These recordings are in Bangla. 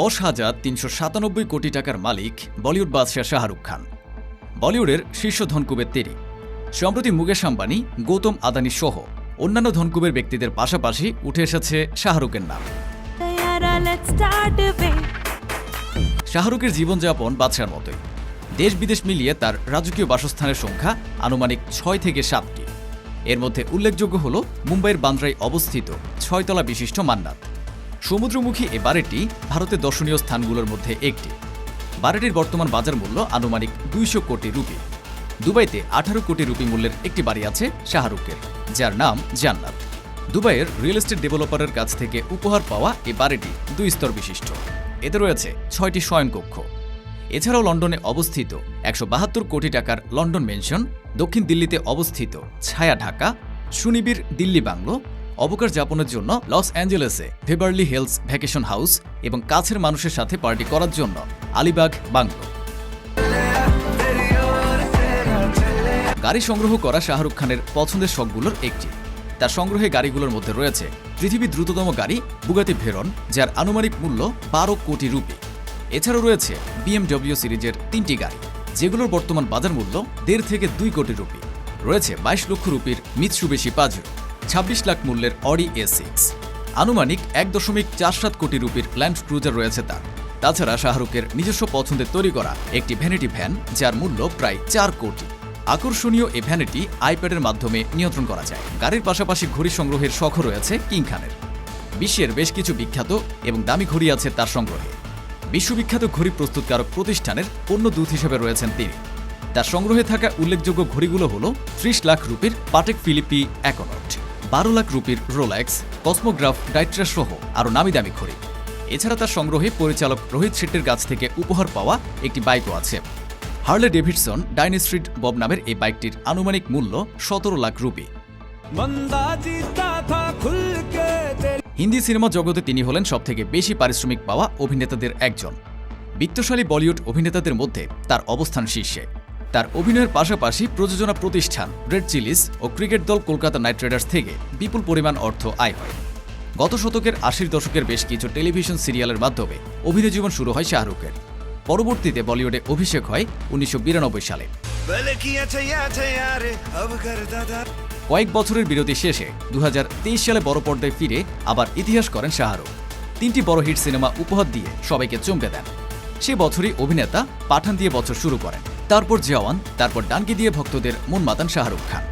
10,397 কোটি টাকার মালিক বলিউড বাদশাহ শাহরুখ খান। বলিউডের শীর্ষ ধনকুবের তিনি। সম্প্রতি মুকেশ আম্বানি, গৌতম আদানি সহ অন্যান্য ধনকুবের ব্যক্তিদের পাশাপাশি উঠে এসেছে শাহরুখের নাম। শাহরুখের জীবনযাপন বাদশার মতোই। দেশ বিদেশ মিলিয়ে তার রাজকীয় বাসস্থানের সংখ্যা আনুমানিক 6 থেকে 7টি। এর মধ্যে উল্লেখযোগ্য হল মুম্বাইয়ের বান্দ্রায় অবস্থিত 6 তলা বিশিষ্ট মান্নাত। সমুদ্রমুখী এ বাড়িটি ভারতের দর্শনীয় স্থানগুলোর মধ্যে একটি। বাড়িটির বর্তমান বাজার মূল্য আনুমানিক 200 কোটি রুপি। দুবাইতে 18 কোটি রুপি মূল্যের একটি বাড়ি আছে শাহরুখের, যার নাম জান্নাত। দুবাইয়ের রিয়েল এস্টেট ডেভেলপারের কাছ থেকে উপহার পাওয়া এই বাড়িটি 2 স্তর বিশিষ্ট। এতে রয়েছে 6টি শয়নকক্ষ। এছাড়াও লন্ডনে অবস্থিত 172 কোটি টাকার লন্ডন মেনশন, দক্ষিণ দিল্লিতে অবস্থিত ছায়া ঢাকা, সুনিবিড় দিল্লি বাংলো, অবকাশ যাপনের জন্য লস অ্যাঞ্জেলেসে বেভারলি হিলস ভ্যাকেশন হাউস এবং কাছের মানুষের সাথে পার্টি করার জন্য আলিবাগ বাংলো। গাড়ি সংগ্রহ করা শাহরুখ খানের পছন্দের শখগুলোর একটি। তার সংগ্রহে গাড়িগুলোর মধ্যে রয়েছে পৃথিবীর দ্রুততম গাড়ি বুগাতি ভেরন, যার আনুমানিক মূল্য 12 কোটি রুপি। এছাড়াও রয়েছে BMW সিরিজের 3টি গাড়ি, যেগুলোর বর্তমান বাজার মূল্য 1.5 থেকে 2 কোটি রুপি। রয়েছে 22 লক্ষ রুপির মিৎসুবিশি পাজেরো, 26 লাখ মূল্যের অডি A6, আনুমানিক 1.47 কোটি রুপির ল্যান্ড ক্রুজার রয়েছে তার। তাছাড়া শাহরুখের নিজস্ব পছন্দের তৈরি করা একটি ভ্যানিটি ভ্যান, যার মূল্য প্রায় 4 কোটি। আকর্ষণীয় এই ভ্যানিটি আইপ্যাডের মাধ্যমে নিয়ন্ত্রণ করা যায়। গাড়ির পাশাপাশি ঘড়ি সংগ্রহের শখও রয়েছে কিং খানের। বিশ্বের বেশ কিছু বিখ্যাত এবং দামি ঘড়ি আছে তার সংগ্রহে। বিশ্ববিখ্যাত ঘড়ি প্রস্তুতকারক প্রতিষ্ঠানের পণ্য দূত হিসেবে রয়েছেন তিনি। তার সংগ্রহে থাকা উল্লেখযোগ্য ঘড়িগুলো হল 30 লাখ রুপির পাটেক ফিলিপি অ্যাকোনট, 12 লাখ রুপির রোলেক্স, কসমোগ্রাফ ডাইট্রা সহ আরও নামি দামি ঘড়ি। এছাড়া তার সংগ্রহে পরিচালক রোহিত শেট্টির কাছ থেকে উপহার পাওয়া একটি বাইকও আছে। হার্লে ডেভিডসন ডাইনেস্ট্রিট বব নামের এই বাইকটির আনুমানিক মূল্য 17 লাখ রুপি। হিন্দি সিনেমা জগতে তিনি হলেন সবথেকে বেশি পারিশ্রমিক পাওয়া অভিনেতাদের একজন। বিত্তশালী বলিউড অভিনেতাদের মধ্যে তার অবস্থান শীর্ষে। তার অভিনয়ের পাশাপাশি প্রযোজনা প্রতিষ্ঠান রেড চিলিজ ও ক্রিকেট দল কলকাতা নাইট রাইডার্স থেকে বিপুল পরিমাণ অর্থ আয় হয়। গত শতকের 80 দশকের বেশ কিছু টেলিভিশন সিরিয়ালের মাধ্যমে অভিনয় জীবন শুরু হয় শাহরুখের। পরবর্তীতে বলিউডে অভিষেক হয় 1992 সালে। কয়েক বছরের বিরতি শেষে 2023 সালে বড় পর্দায় ফিরে আবার ইতিহাস করেন শাহরুখ। 3টি বড় হিট সিনেমা উপহার দিয়ে সবাইকে চমকে দেন। সে বছরই অভিনেতা পাঠান দিয়ে বছর শুরু করেন, তারপর জওয়ান, তারপর ডানকি দিয়ে ভক্তদের মন মাতান শাহরুখ খান।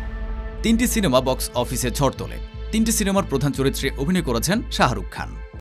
3টি সিনেমা বক্স অফিসে ঝড় তোলে। 3টি সিনেমার প্রধান চরিত্রে অভিনয় করেছেন শাহরুখ খান।